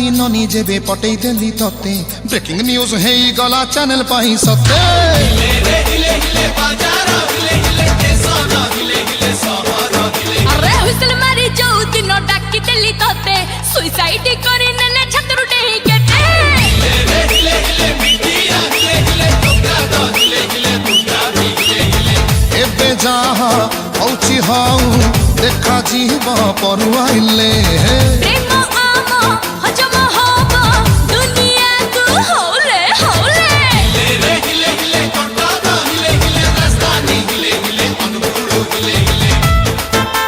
दिन जेबे पटई देली तते ब्रेकिंग न्यूज है गला चैनल पाई सते अरे हुइसल मारी जो दिन डाकी देली तते सुसाइड करी नेले छतरु डेही केते एबे जहाँ हौची हाउ देखा जीव परुआइले